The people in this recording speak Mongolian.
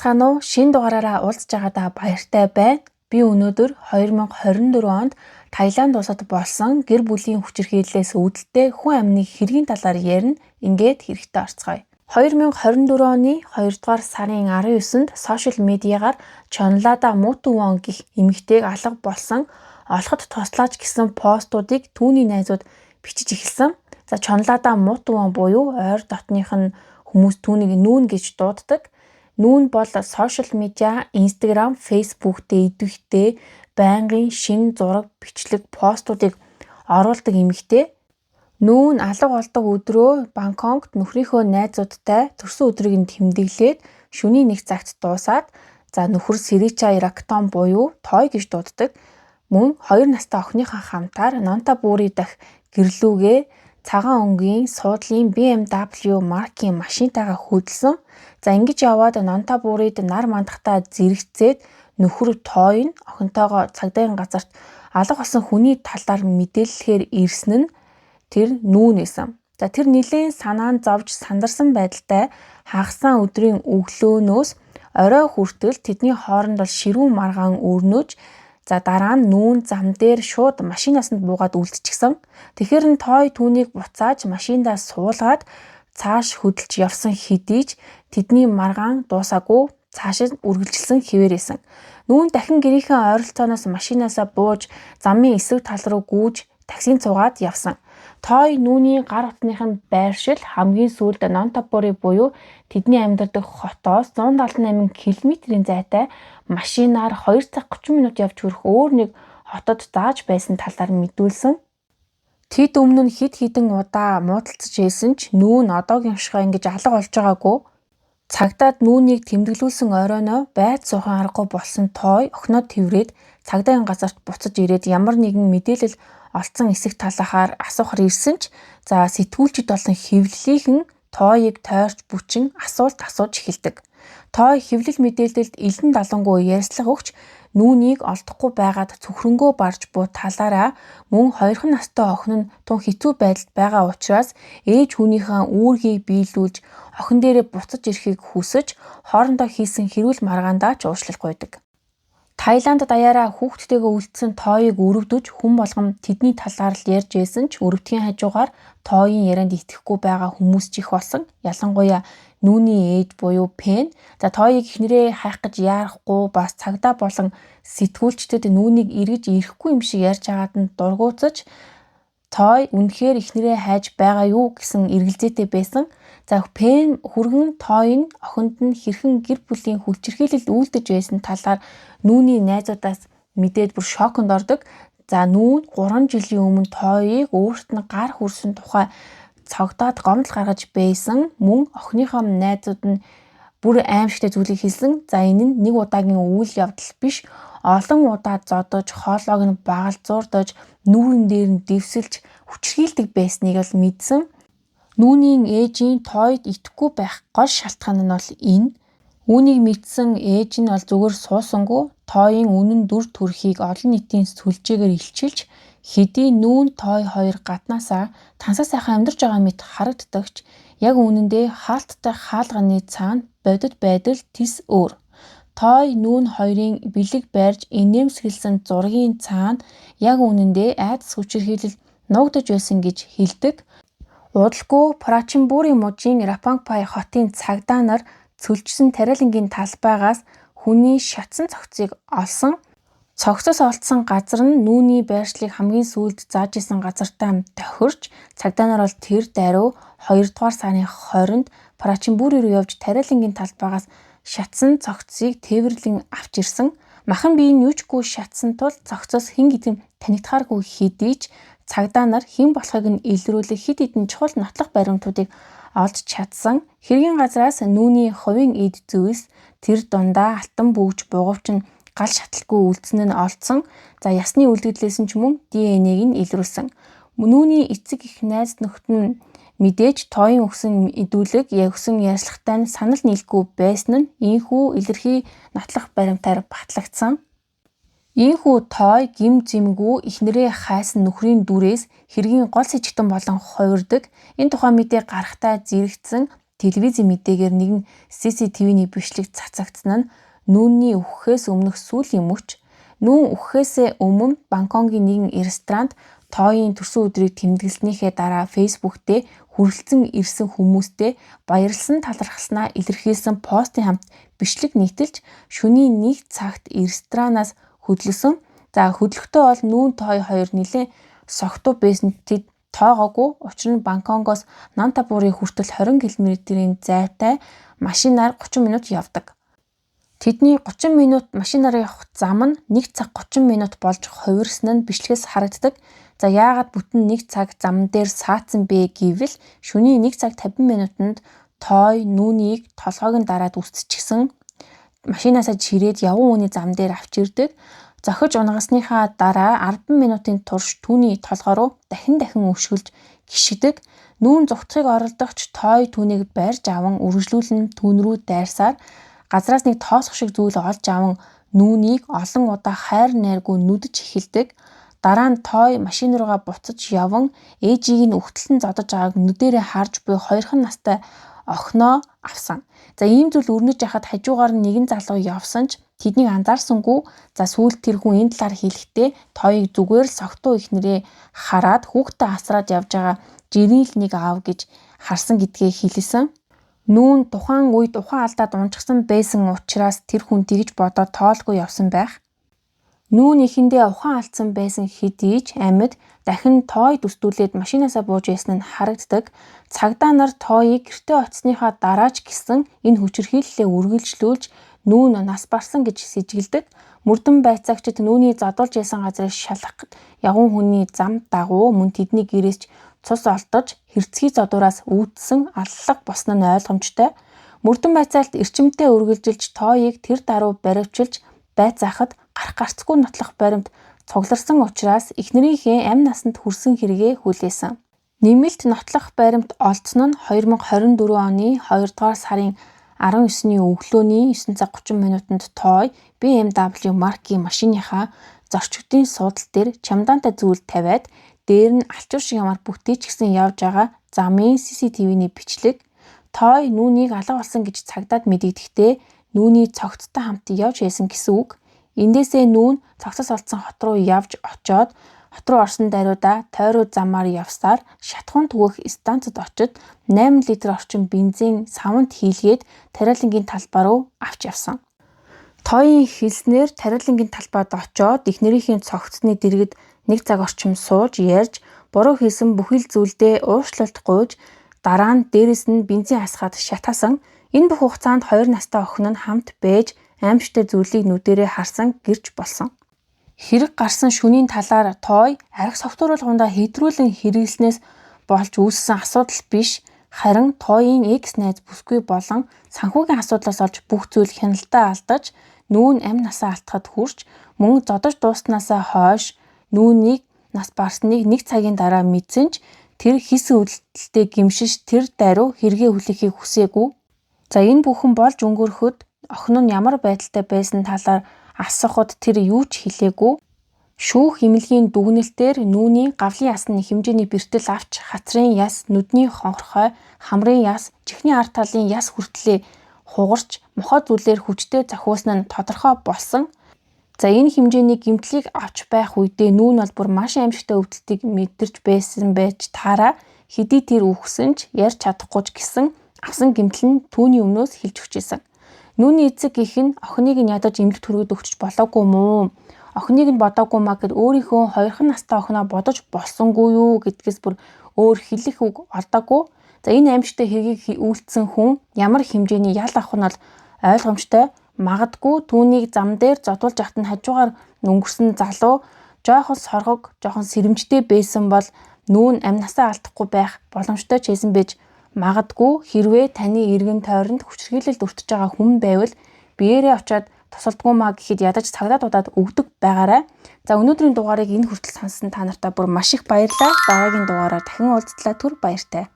Байцгаана уу? Шинэ дугаараараа уулзж байгаадаа баяртай байна. Би өнөөдөр 2024 онд Таиланд улсад болсон гэр бүлийн хүчирхийллээс үүдэлтэй хүн амны хэргийн талаар ярина. Ингээд хэрэгтэй орцгоё. 2024 оны 2 дугаар сарын 19-нд сошиал медиагаар Чонлада Мутувон гэх эмэгтэйг алга болсон олоход туслаач гэсэн постуудыг түүний найзууд бичиж эхэлсэн. За Чонлада Мутувон буюу ойр дотных нь хүмүүс түүнийг нүүн гэж дууддаг. Нүүн бол сошиал медиа, Instagram, Facebook дээр идэвхтэй байнгын шинэ зураг, бичлэг, постуудыг оруулдаг эмэгтэй. Нүүн алга болдог өдрөө Бангкокт нөхрийнхөө найзуудтай төрсөн өдрийг нь тэмдэглээд шөнийн 1 цагт дуусаад нөхөр Срича Ирактон буюу Той гэж дууддаг. Мөн 2 настай охиныхаа хамтаар Нонтабури дахь гэрлүүгээ цагаан өнгийн суудлын BMW маркийн машинтайгаа хөдөлсөн. Ингэж яваад Нонтабурид нар мандахтаа зэрэгцээд нөхөр Той нь охинтойгоо цагдаагийн газарт алга болсон хүний талаар мэдээлэхээр ирсэн нь тэр нүүн байсан. Тэр нэлээд санаанд зовж сандарсан байдалтай хагасан өдрийн өглөөнөөс орой хүртэл тэдний хооронд ширүүн маргаан өрнөж дараа нь нүүн зам дээр шууд машинаас нь буугаад үлдчихсэн. Тэгэхээр нь Той түүнийг буцааж машиндаа суулгаад цааш хөдөлж явсан хэдий ч тэдний маргаан дуусаагүй цааш нь үргэлжилсэн хэвээрээсэн. Нүүн дахин гэрийнхээ ойролцооноос машинаасаа бууж замын эсрэг тал руу гүйж таксинд суугаад явсан. Той нүүний гар утных нь байршил хамгийн сүүлд Нонтабури буюу тэдний амьдардаг хотоос 178 км-ийн зайтай машинаар 2 цаг 30 минут явж хүрэх өөр нэг хотод зааж байсан талаар мэдүүлсэн. Тэд өмнө нь хэд хэдэн удаа муудалцаж байсан ч нүүн одоогийн шиг ингэж алга болж байгаагүй. Цагдаад нүүнийг тэмдэглүүлсэн оройноо байд суухан аргагүй болсон Той охиноо тэврээд цагдаагийн газарт буцаж ирээд ямар нэгэн мэдээлэл олцсон эсэх талаахаар асуухаар ирсэн ч сэтгүүлчид болсон хэвлэлийнхэн Тойг тойрч бүчин асуулт асууж эхэлдэг. Той хэвлэл мэдээлэлд элдэн далангуй ярьслага өгч нүүнийг олдохгүй байгаад цөхрөнгөө барж буй талаараа мөн 2 настай охин нь тун хэцүү байдалд байгаа учраас ээж хүнийхээ үүргийг биелүүлж охин дээрээ буцаж ирэхийг хүсэж хоорондоо хийсэн хэрүүл маргаандаа ч уушлал гуйдаг. Таиланд даяараа хүүхдтэйгээ үлдсэн Тойг өрөвдөж хүн болгон тэдний талаар л ярьж байсан ч өрөвдгийн хажуугаар Тойн ярианд итгэхгүй байгаа хүмүүс ч их болсон. Ялангуяа нүүний ээж буюу Пен Тойг эхнэрээ хайх гэж яарахгүй бас цагдаа болон сэтгүүлчдэд нүүнийг эргэж ирэхгүй юм шиг ярьж байгаад нь дургуутсаж Той үнэхээр эхнэрээ хайж байгаа юу гэсэн эргэлзээтэй байсан. Пен хүргэн Той нь охинд нь хэрхэн гэр бүлийн хүчирхийлэлд үйлдэж байсан талаар нүүний найзуудаас мэдээд бүр шоконд ордог. Нүүн 3 жилийн өмнө Тойг өөрт нь гар хүрсэн тухай цогдоод гомдол гаргаж байсан. Мөн охиныхоо найзууд нь бүр аимшигтай зүйлийг хэлсэн. Энэ нь нэг удаагийн үйл явдал биш. Олон удаа зодож, хоолойг нь багалзуурдаж, нүүрэн дээр нь дэвсэлж хүчирхийлдэг байсныг л мэдсэн. Нүүнийн ээжийн Тойд итгэхгүй байх гол шалтгаан нь бол энэ. Үүнийг мэдсэн ээж нь бол зүгээр суусангүй Тойн үнэн дүр төрхийг олон нийтийн сүлжээгээр илчилж хэдий нүүн Той хоёр гаднаасаа тансаг сайхан амьдарч байгаа мэт харагддагч яг үнэндээ хаалттай хаалганы цаана бодит байдал тис өөр. Той нүүн хоёрын бэлэг барьж инээмсэглсэн зургийн цаана яг үнэндээ айдас хүчирхийлэл нуугдаж байсан гэж хэлдэг. Удалгүй Прачинбури мужийн Рапангпай хотын цагдаа нар цөлжсөн тариалангийн талбайгаас хүний шатсан цогцыг олсон. Цогцос олдсон газар нь нүүний байршлыг хамгийн сүүлд зааж исэн газартаа тохирч цагдаа нар бол тэр даруй 2 дугаар сарын 20-нд Прачинбури руу явж тариалангийн талбайгаас шатсан цогцыг тээвэрлэн авч ирсэн. Махан бие нь юучгүй шатсан тул цогцоос хэн гэдгийг танигдахааргүй хэдий ч цагдаа нар хэн болохыг нь илрүүлэх хэд хэдэн чухал нотлох баримтуудыг олж чадсан. Хэргийн газраас нүүний хувийн эд зүйс тэр дундаа алтан бөгж бугуйчин гал шаталгүй үлдсэн нь олдсон. Ясны үлдэгдлээс нь ч мөн ДНХ-г нь илрүүлсэн. Нүүний эцэг их найз нөхд нь мэдээж Тойн өгсөн мэдүүлэг яг өгсөн ярьцлагатай нь санал нийлэхгүй байсан нь ийхүү илэрхий нотлох баримтаар батлагдсан. Ийхүү Той гим зэмгүй эхнэрээ хайсан нөхрийн дүрээс хэргийн гол сэжигтэн болон хувирдаг. Энэ тухайн мэдээ гарахтаа зэрэгцсэн телевизийн мэдээгээр нэгэн CCTV-ний бичлэг цацагдсан нь нүүнний үхэхээс өмнөх сүүлийн мөч. Нүүн үхэхээс өмнө Бангкокийн нэгэн ресторанд тооёын төрсөн өдрийг тэмдэглэснийхээ дараа Facebook дээр хүрэлцэн ирсэн хүмүүстэй баярлсан талархснаа илэрхийлсэн постын хамт бичлэг нийтэлж шөнийн 1 цагт ресторанаас хөдлөсөн. За хөдлөхдөө бол нүүн тооё хоёр нэлээд согтуу байсан тэд тоогоогүй. Учир нь Бангкокоос Нантапурын хүртэл 20 км-ийн зайтай машинаар 30 минут явдаг. Тэдний 30 минут машинаар явах зам нь 1 цаг 30 минут болж хувирсан нь бичлэгээс харагддаг. За яагаад бүтэн 1 цаг зам дээр саацсан бэ гэвэл шөнийн 1 цаг 50 минутанд тооё нүүнийг толгойг нь дараад үсчихсэн машинаасаа чирээд явган хүний зам дээр авч ирдэг. Зохиж унгасныхаа дараа 10 минутын турш түүний толгой руу дахин өшгөлж гიშгдэг. Нүүн зүгтхийг оролдогч тооё түүнийг барьж аван үргэлжлүүлэн түүн рүү дайрсаар газраас нэг тоосох шиг зүйл олж аван нүүнийг олон удаа хайр найргүй нүдэж эхэлдэг. Дараа нь тооё машин руугаа буцаж яван ээжийг нь үхтлэн зодож байгааг нүдэрээ харж буй хоёрхан настай охиноо авсан. За ийм зүйл өрнөж яхад хажуугаар нь нэгэн залуу явсан ч тэднийг анзаарсангүй. За сүүлд тэр хүн энэ талаар хэлэхдээ тооёыг зүгээр л согтуу ихнэрээ хараад хүүхдээ асраад явж байгаа жирийн л нэг аав гэж харсан гэдгээ хэлсэн. Нүүн тухайн үед ухаан алдаад унчихсан байсан учраас тэр хүн тэгж бодоод тоолгүй явсан байх. Нүүн ихэндээ ухаан алдсан байсан хэдий ч амьд дахин тооёд өстүүлээд машинаасаа бууж ясан нь харагддаг. Цагдаа нар тооёыг гэртээ очсныхаа дараа ч гэсэн энэ хүчирхийллээ үргэлжлүүлж нүүн нас барсан гэж сэжгэлдэг. Мөрдөн байцаагчид нүүний задуулж ясан газрыг шалгахад явган хүний зам дагуу мөн тэдний гэрээс цус олдож хэрцгий зодуураас үүдсэн аллах босно нь ойлгомжтой. Мөрдөн байцаалт эрчимтэй үргэлжилж тооёыг тэр даруй баривчилж байцаахад гарах гарцгүй нотлох баримт цугларсан учраас эхнэрийнхээ амь насанд хүрсэн хэрэгээ хүлээсэн. Нэмэлт нотлох баримт олдсон нь 2024 оны 2 дугаар сарын 19-ний өглөөний 9 цаг 30 минутанд тооё BMW маркийн машиныхаа зорчигдын суудал дээр чемодантай зүйл тавиад дээр нь алчуур шиг ямар бүтээч гисэн явж байгаа замын CCTV-ний бичлэг. Тооё нүүнийг алга болсон гэж цагдаад мэдэгдэхдээ нүүний цогцтой хамт явж байсан гэсэн үг. Эндээсээ нүүн цогцос олдсон хот руу явж очоод хот руу орсон даруйда тойруу замаар явсаар шатхуун түгэх станцад очиж 8 литр орчим бензин савнд хийлгээд тариалангийн талбай руу авч явсан. Тооёын хэлснээр тариалангийн талбайд очоод эхнэрийнхээ цогцсны дэргэд 1 цаг орчим сууж ярьж буруу хийсэн бүхэл зүйлдээ уушлалт гуйж дараа нь дээрэс нь бензин асгаад шатаасан. Энэ бүх хугацаанд 2 настай охин нь хамт байж аимшигтай зүйлийг нүдэрээ харсан гэрч болсон. Хэрэг гарсан шөнийн талаар тооё арх согтууруулгандаа хэдрүүлэн хэрэглэснээс болж үүссэн асуудал биш, харин тооёын экс найз бүсгүй болон санхүүгийн асуудлаас олж бүх зүйл хяналтаа алдаж нүүн амь насаа алдахад хүрч мөн зодож дууснаасаа хойш нүүнийг нас барсныг 1 цагийн дараа мэдсэн ч тэр хийсэн үйлдэлтэй гимшиж тэр даруй хэрэгээ хүлээхийг хүсээгүй. За энэ бүхэн болж өнгөрөхөд охин нь ямар байдалтай байсан талаар асуухад тэр юу ч хэлээгүй. Шүүх эмнэлгийн дүгнэлтээр нүүний гавлын ясны хэмжээний бэртэл авч хацрын яс, нүдний хонхорхой, хамрын яс, чихний ард талын яс хүртлээ хугарч мохоо зүйлээр хүчтэй зохиусан нь тодорхой болсон. За энэ хэмжээний гэмтлийг авч байх үедээ нүүн бол бүр маш аимшигтай өвдөлтийг мэдэрч байсан байж таараа хэдий тэр үхсэн ч ярьж чадахгүй ч гэсэн авсан гэмтэл нь түүний өмнөөс хэлж өгчээсэн. Нүүний эцэг гэх нь охиныг нь ядаж эмнэлэг төргөд өгч болоогүй мүү? Охиныг нь бодоогүй маа гэд өөрийнхөө 2хан настай охиноо бодож болсонгүй юу гэдгээс бүр өөр хэлэх үг олдоогүй. За энэ аимшигтай хэргийг үйлдсэн хүн ямар хэмжээний ял авах нь бол ойлгомжтой. Магадгүй түүнийг зам дээр зодуулж ахт нь хажуугаар өнгөрсөн залуу жоохон соргог, жоохон сэрэмжтэй байсан бол нүүн амь насаа алдахгүй байх боломжтой ч байсан байж магадгүй хэрвээ таны эргэн тойронд хүчирхийлэлд өртөж байгаа хүн байвал биеэрээ очиод тусалдгүй маа гэхэд ядаж цагдаад өгдөг байгаарай. За өнөөдрийн дугаарыг энэ хүртэл сонссон та нартай бүр маш их баярлалаа. Дараагийн дугаараар дахин уулзтлаа. Түр баяртай.